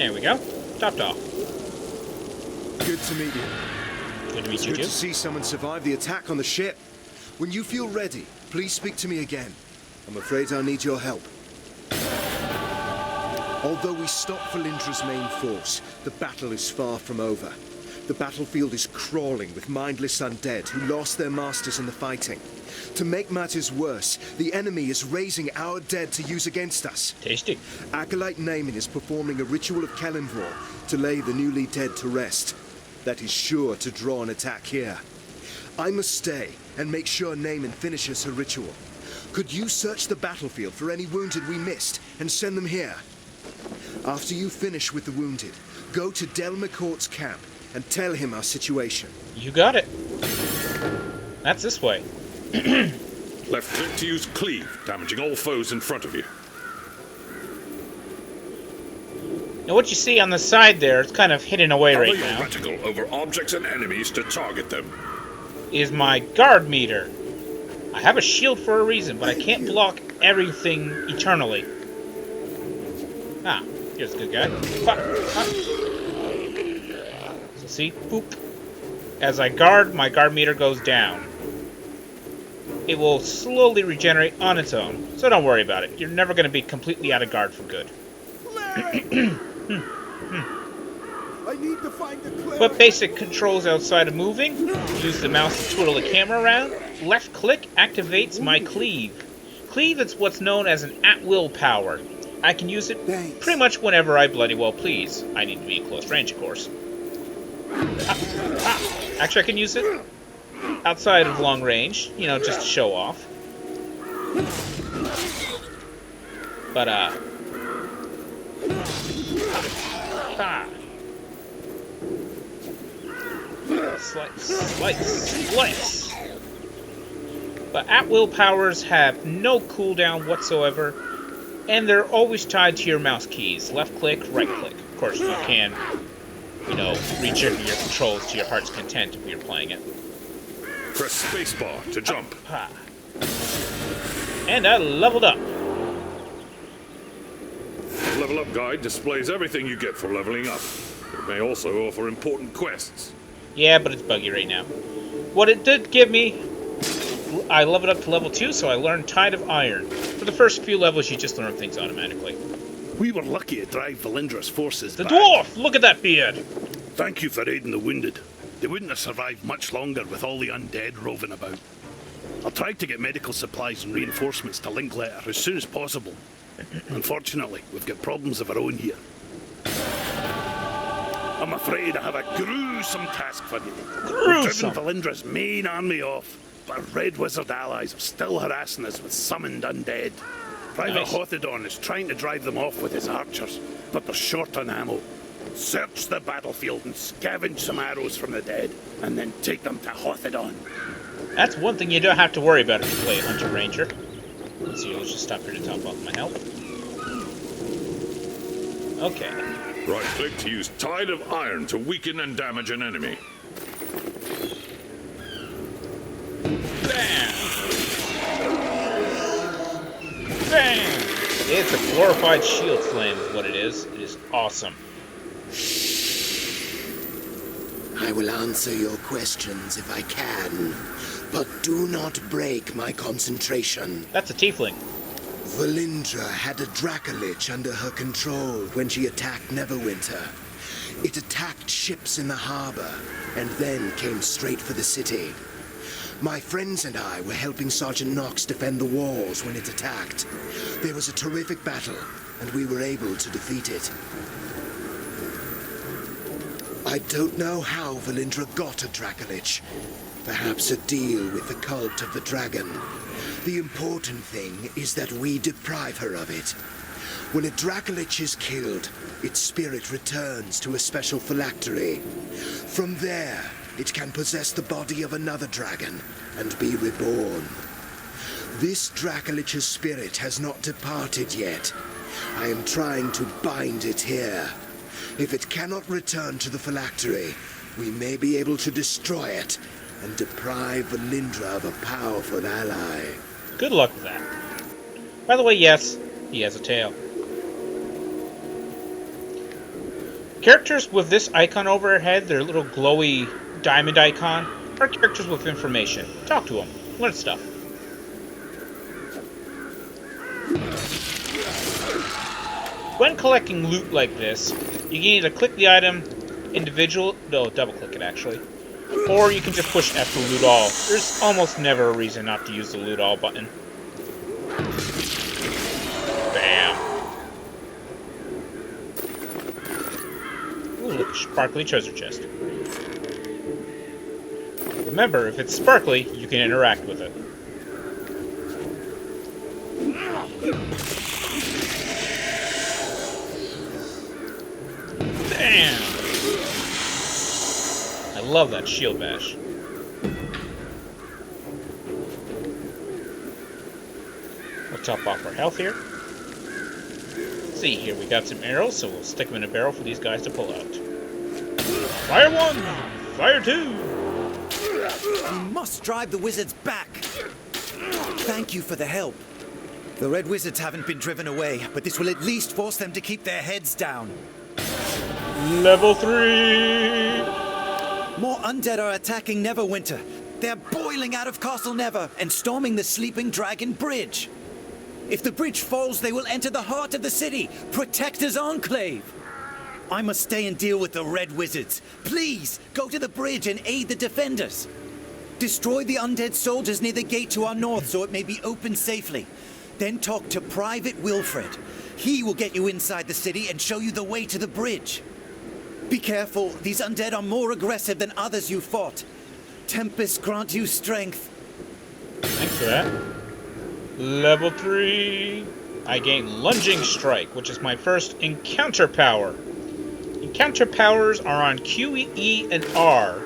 There we go. Topped off. Good to meet you. Good to meet It's you good too. to see someone survive the attack on the ship. When you feel ready, please speak to me again. I'm afraid I'll need your help. Although we stopped Valindra's main force, the battle is far from over. The battlefield is crawling with mindless undead who lost their masters in the fighting. To make matters worse, the enemy is raising our dead to use against us. Tasty. Acolyte Naaman is performing a ritual of Kelenvor to lay the newly dead to rest. That is sure to draw an attack here. I must stay and make sure Naaman finishes her ritual. Could you search the battlefield for any wounded we missed and send them here? After you finish with the wounded, go to Del McCourt's camp and tell him our situation. You got it. That's this way. Left click to use cleave, damaging all foes in front of you. Now what you see on the side there, it's kind of hidden away Hover right your now, reticle over objects and enemies to target them. is my guard meter. I have a shield for a reason, but I can't block everything eternally. Ah, here's a good guy. Fuck. So see, boop. As I guard, my guard meter goes down. It will slowly regenerate on its own, so don't worry about it. You're never going to be completely out of guard for good. I need to find the cleric. But basic controls outside of moving. Use the mouse to twiddle the camera around. Left click activates my cleave. Cleave is what's known as an at-will power. I can use it pretty much whenever I bloody well please. I need to be at close range, of course. Actually, I can use it outside of long range, you know, just to show off. But, Slice. But at-will powers have no cooldown whatsoever, and they're always tied to your mouse keys. Left click, right click. Of course, you can, you know, rejigger your controls to your heart's content if you're playing it. Press spacebar to jump. And I leveled up. The Level Up guide displays everything you get for leveling up. It may also offer important quests. Yeah, but it's buggy right now. What it did give me, I leveled up to level 2, so I learned Tide of Iron. For the first few levels, you just learn things automatically. We were lucky to drive Valindra's forces The back. dwarf! Look at that beard! Thank you for aiding the wounded. They wouldn't have survived much longer with all the undead roving about. I'll try to get medical supplies and reinforcements to Linklater as soon as possible. Unfortunately, we've got problems of our own here. I'm afraid I have a gruesome task for you. Gruesome. We've driven Valindra's main army off, but our Red Wizard allies are still harassing us with summoned undead. Private Nice. Hothedon is trying to drive them off with his archers, but they're short on ammo. Search the battlefield and scavenge some arrows from the dead, and then take them to Hothedon. That's one thing you don't have to worry about if you play a Hunter Ranger. Let's see, let's just stop here to top off my health. Okay. Right click to use Tide of Iron to weaken and damage an enemy. Bam! Bam! It's a glorified shield flame is what it is. It is awesome. I will answer your questions if I can, but do not break my concentration. That's a tiefling. Valindra had a Dracolich under her control when she attacked Neverwinter. It attacked ships in the harbor, and then came straight for the city. My friends and I were helping Sergeant Knox defend the walls when it attacked. There was a terrific battle, and we were able to defeat it. I don't know how Valindra got a Dracolich. Perhaps a deal with the cult of the dragon. The important thing is that we deprive her of it. When a Dracolich is killed, its spirit returns to a special phylactery. From there, it can possess the body of another dragon and be reborn. This Dracolich's spirit has not departed yet. I am trying to bind it here. If it cannot return to the phylactery, we may be able to destroy it and deprive Valindra of a powerful ally. Good luck with that. By the way, yes, he has a tail. Characters with this icon over their head, their little glowy diamond icon, are characters with information. Talk to them. Learn stuff. When collecting loot like this, you can either click the item double click it actually, or you can just push F to loot all. There's almost never a reason not to use the loot all button. Bam. Ooh, look, sparkly treasure chest. Remember, if it's sparkly, you can interact with it. Damn! I love that shield bash. We'll top off our health here. Let's see here, we got some arrows, so we'll stick them in a barrel for these guys to pull out. Fire 1! Fire 2! We must drive the wizards back. Thank you for the help. The red wizards haven't been driven away, but this will at least force them to keep their heads down. Level 3! More undead are attacking Neverwinter. They're boiling out of Castle Never and storming the Sleeping Dragon Bridge. If the bridge falls, they will enter the heart of the city. Protector's Enclave. I must stay and deal with the red wizards. Please, go to the bridge and aid the defenders. Destroy the undead soldiers near the gate to our north so it may be opened safely. Then talk to Private Wilfred. He will get you inside the city and show you the way to the bridge. Be careful, these undead are more aggressive than others you fought. Tempest grant you strength. Thanks for that. Level 3. I gain Lunging Strike, which is my first encounter power. Encounter powers are on Q, E, and R.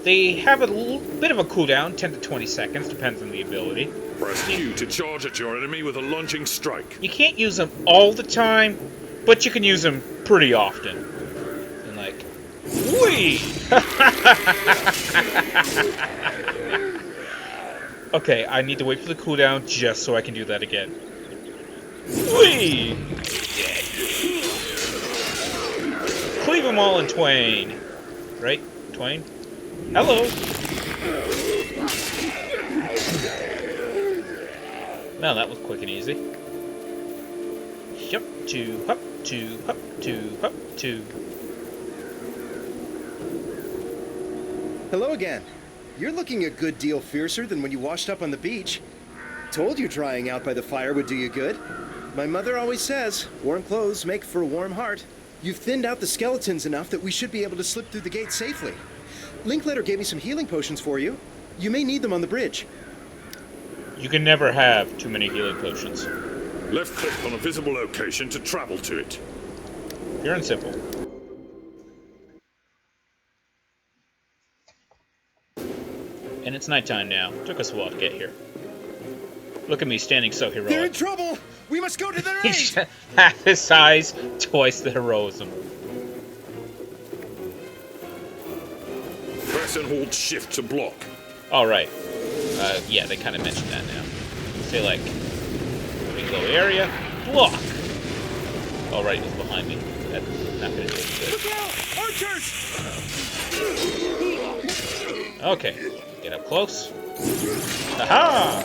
They have a little bit of a cooldown, 10 to 20 seconds, depends on the ability. Press Q to charge at your enemy with a lunging strike. You can't use them all the time, but you can use them pretty often. And like, whee! Okay, I need to wait for the cooldown just so I can do that again. Whee! Cleave them all in twain. Right? Twain? Hello! Well, that was quick and easy. Yup, two, hup, two, hup, two, hup, two. Hello again. You're looking a good deal fiercer than when you washed up on the beach. Told you drying out by the fire would do you good. My mother always says, warm clothes make for a warm heart. You've thinned out the skeletons enough that we should be able to slip through the gate safely. Linkletter gave me some healing potions for you. You may need them on the bridge. You can never have too many healing potions. Left click on a visible location to travel to it. Pure and simple. And it's nighttime now. Took us a while to get here. Look at me standing so They're in heroic. trouble! We must go to their aid! He's half his size, twice the heroism. Press and hold shift to block. Alright. Yeah, they kind of mentioned that now. Say like, window area, block! Alright, he's behind me. That's not gonna do it. Look out! Archers! Okay, get up close. Aha!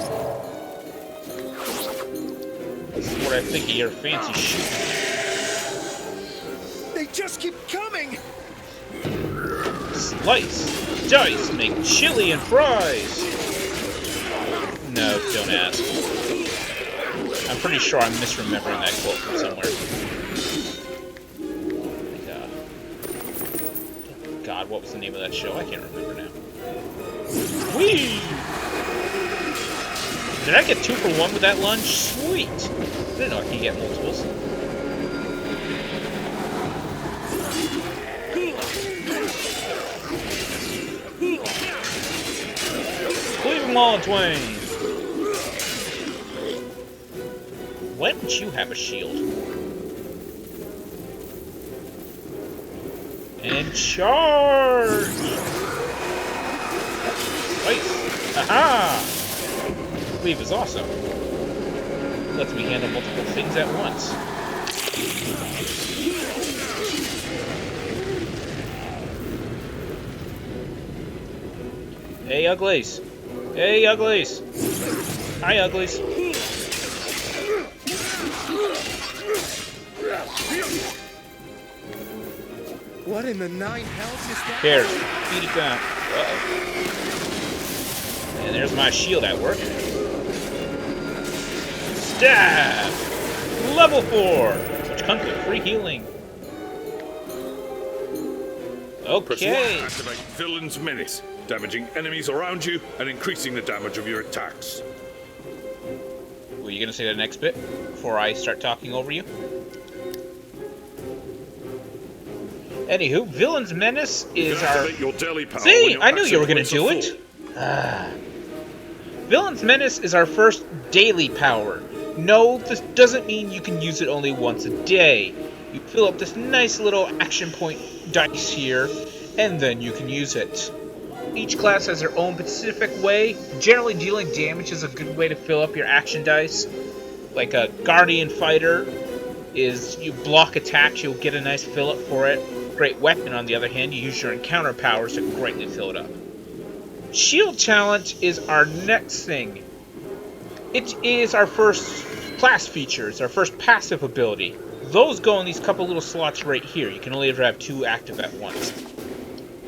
This is what I think of your fancy shooting. They just keep coming! Slice, dice, make chili and fries. No, don't ask. I'm pretty sure I'm misremembering that quote from somewhere. God, what was the name of that show? I can't remember now. Whee! Did I get 2 for 1 with that lunge? Sweet! I didn't know I could get multiples. Cleave them all in twain! Why don't you have a shield? And charge! Wait! Aha! Cleave is awesome. Lets me handle multiple things at once. Hey, uglies. Hey, uglies. Hi, uglies. What in the nine hells is that? Here, beat it down. Uh-oh. And there's my shield at work. Stab! Level 4! Which comes with free healing. Press 1 Okay. to activate Villain's Menace, damaging enemies around you and increasing the damage of your attacks. Were you gonna say the next bit before I start talking over you? Anywho, Villain's Menace You is can our... activate your daily power when See, your I knew you were accent gonna points do are it. full. Villain's Menace is our first daily power. No, this doesn't mean you can use it only once a day. You fill up this nice little action point dice here, and then you can use it. Each class has their own specific way. Generally, dealing damage is a good way to fill up your action dice. Like a Guardian Fighter is you block attacks, you'll get a nice fill up for it. Great Weapon, on the other hand, you use your encounter powers to greatly fill it up. Shield Talent is our next thing. It is our first class feature, it's our first passive ability. Those go in these couple little slots right here. You can only ever have 2 active at once.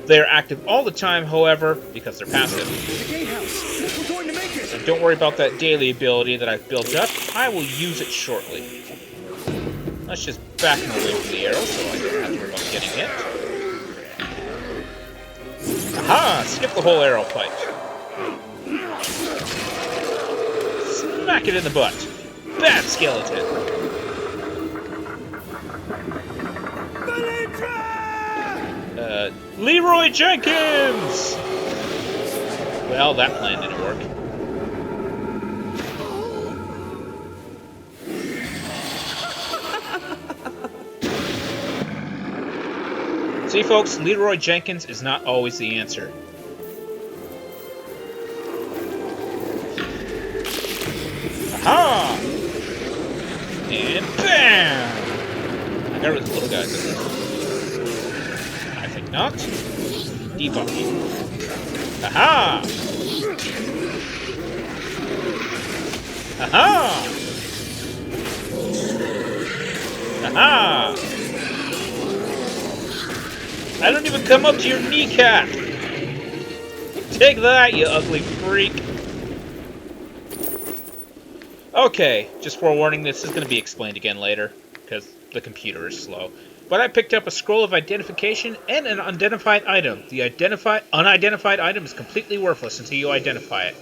They are active all the time, however, because they're passive. The gatehouse! We're going to make it! So don't worry about that daily ability that I've built up. I will use it shortly. Let's just back him away from the arrow so I don't have to worry about getting hit. Aha! Skip the whole arrow fight. Smack it in the butt. Bad skeleton. Leroy Jenkins! Well, that plan didn't work. See, folks, Leroy Jenkins is not always the answer. Aha! And bam! I got rid of the little guys. I think not. Debuffing. Aha! Aha! Aha! I don't even come up to your kneecap! Take that, you ugly freak! Okay, just forewarning, this is going to be explained again later, because the computer is slow. But I picked up a scroll of identification and an unidentified item. The unidentified item is completely worthless until you identify it.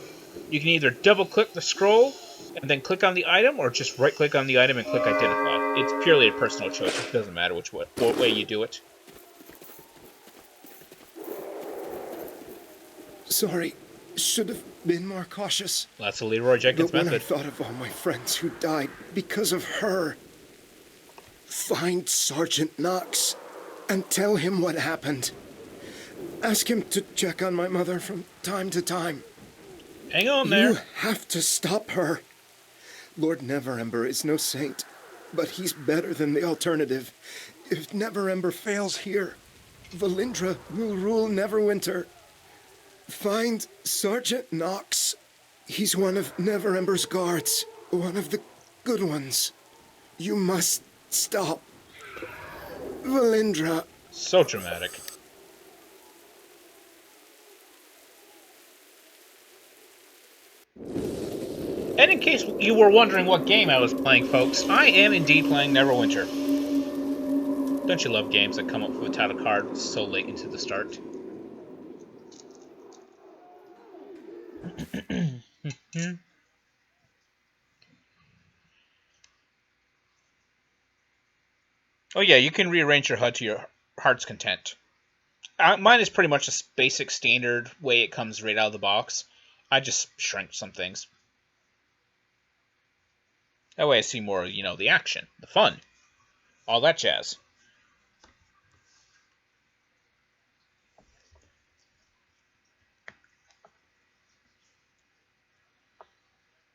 You can either double-click the scroll and then click on the item, or just right-click on the item and click identify. It's purely a personal choice. It doesn't matter what way you do it. Sorry, should have been more cautious. That's the Leroy Jenkins But when I method. thought of all my friends who died because of her, find Sergeant Knox and tell him what happened. Ask him to check on my mother from time to time. Hang on You there. have to stop her. Lord Neverember is no saint, but he's better than the alternative. If Neverember fails here, Valindra will rule Neverwinter. Find Sergeant Knox. He's one of Neverember's guards, one of the good ones. You must stop Valindra. So dramatic. And in case you were wondering what game I was playing, folks, I am indeed playing Neverwinter. Don't you love games that come up with a title card so late into the start? Oh yeah, you can rearrange your HUD to your heart's content. Mine is pretty much a basic standard way it comes right out of the box. I just shrink some things. That way I see more, the action, the fun, all that jazz.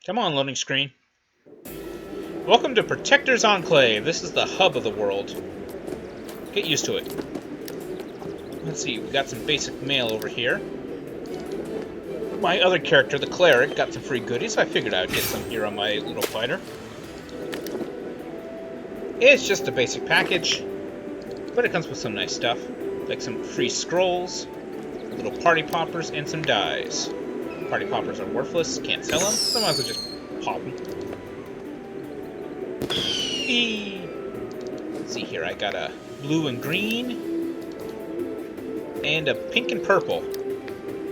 Come on, loading screen. Welcome to Protector's Enclave. This is the hub of the world. Get used to it. Let's see, we got some basic mail over here. My other character, the cleric, got some free goodies, so I figured I would get some here on my little fighter. It's just a basic package, but it comes with some nice stuff, like some free scrolls, little party poppers, and some dies. Party poppers are worthless, can't sell them, so I might as well just pop them. Let's see here, I got a blue and green, and a pink and purple.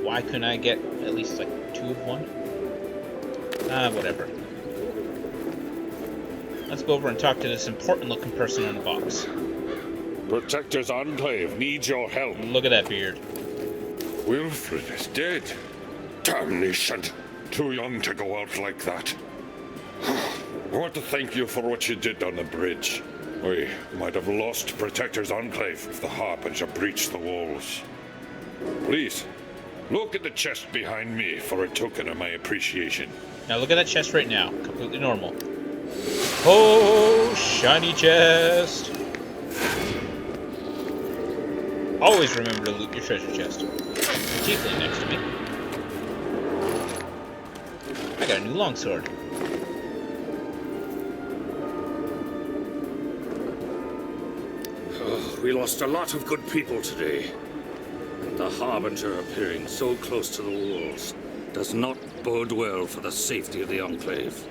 Why couldn't I get at least like 2 of one? Whatever. Let's go over and talk to this important looking person on the box. Protector's Enclave needs your help. Look at that beard. Wilfred is dead. Damnation. Too young to go out like that. I want to thank you for what you did on the bridge. We might have lost Protector's Enclave if the Harbinger breached the walls. Please, look at the chest behind me for a token of my appreciation. Now look at that chest right now. Completely normal. Oh, shiny chest. Always remember to loot your treasure chest. Tiefling next to me. I got a new longsword. Oh, we lost a lot of good people today. The Harbinger appearing so close to the walls does not bode well for the safety of the Enclave.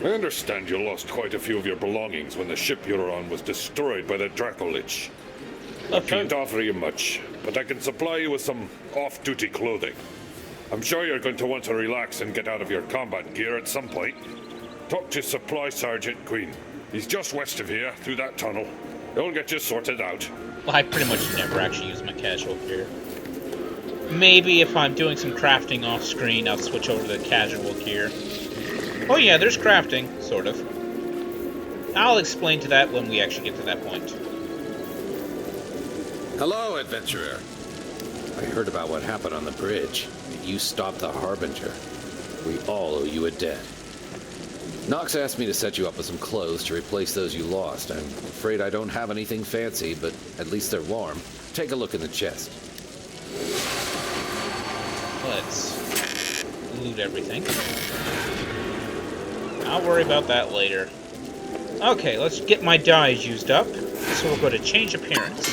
I understand you lost quite a few of your belongings when the ship you were on was destroyed by the Dracolich. I can't offer you much, but I can supply you with some off-duty clothing. I'm sure you're going to want to relax and get out of your combat gear at some point. Talk to Supply Sergeant Queen. He's just west of here, through that tunnel. He'll get you sorted out. Well, I pretty much never actually use my casual gear. Maybe if I'm doing some crafting off screen, I'll switch over to the casual gear. Oh yeah, there's crafting, sort of. I'll explain to that when we actually get to that point. Hello, adventurer. I heard about what happened on the bridge. You stopped the Harbinger. We all owe you a debt. Nox asked me to set you up with some clothes to replace those you lost. I'm afraid I don't have anything fancy, but at least they're warm. Take a look in the chest. Let's loot everything. I'll worry about that later. Okay, let's get my dyes used up. So we'll go to change appearance.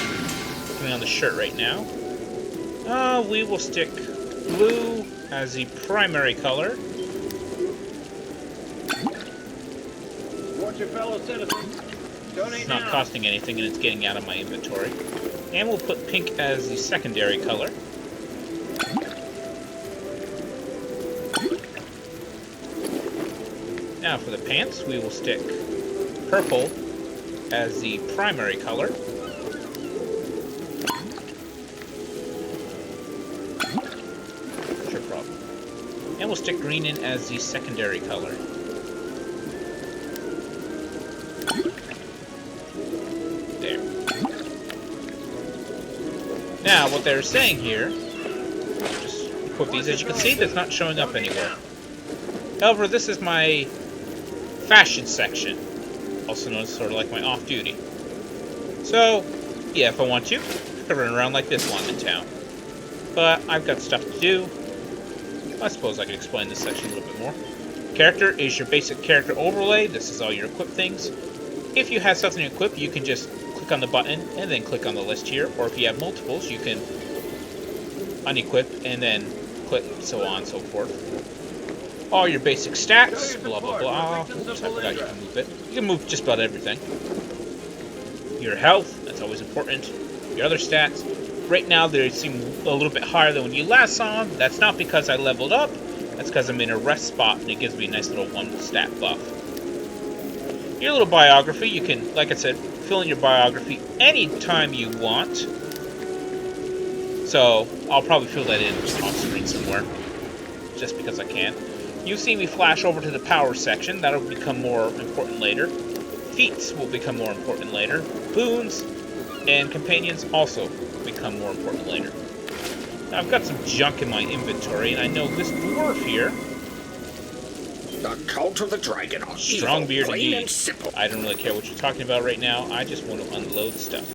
Putting on the shirt right now. We will stick blue as the primary color. Watch your fellow citizens. It's not costing anything and it's getting out of my inventory. And we'll put pink as the secondary color. Now for the pants, we will stick purple as the primary color. Sure problem. And we'll stick green in as the secondary color. There. Now, what they're saying here, just equip these. As you can see, that's not showing up anywhere. However, this is my fashion section, also known as sort of like my off-duty. So, yeah, if I want to, I can run around like this while I'm in town. But I've got stuff to do. I suppose I can explain this section a little bit more. Character is your basic character overlay. This is all your equip things. If you have something to equip, you can just click on the button and then click on the list here. Or if you have multiples, you can unequip and then click, so on and so forth. All your basic stats, blah blah blah. Oops, I forgot you can move it. You can move just about everything. Your health, that's always important. Your other stats. Right now they seem a little bit higher than when you last saw them. That's not because I leveled up. That's because I'm in a rest spot and it gives me a nice little 1 stat buff. Your little biography, you can, like I said, fill in your biography anytime you want. So I'll probably fill that in off screen somewhere, just because I can. You see me flash over to the power section. That'll become more important later. Feats will become more important later. Boons and companions also become more important later. Now, I've got some junk in my inventory, and I know this dwarf here. The cult of the dragon are Strong evil, beard plain indeed. and simple. I don't really care what you're talking about right now. I just want to unload stuff.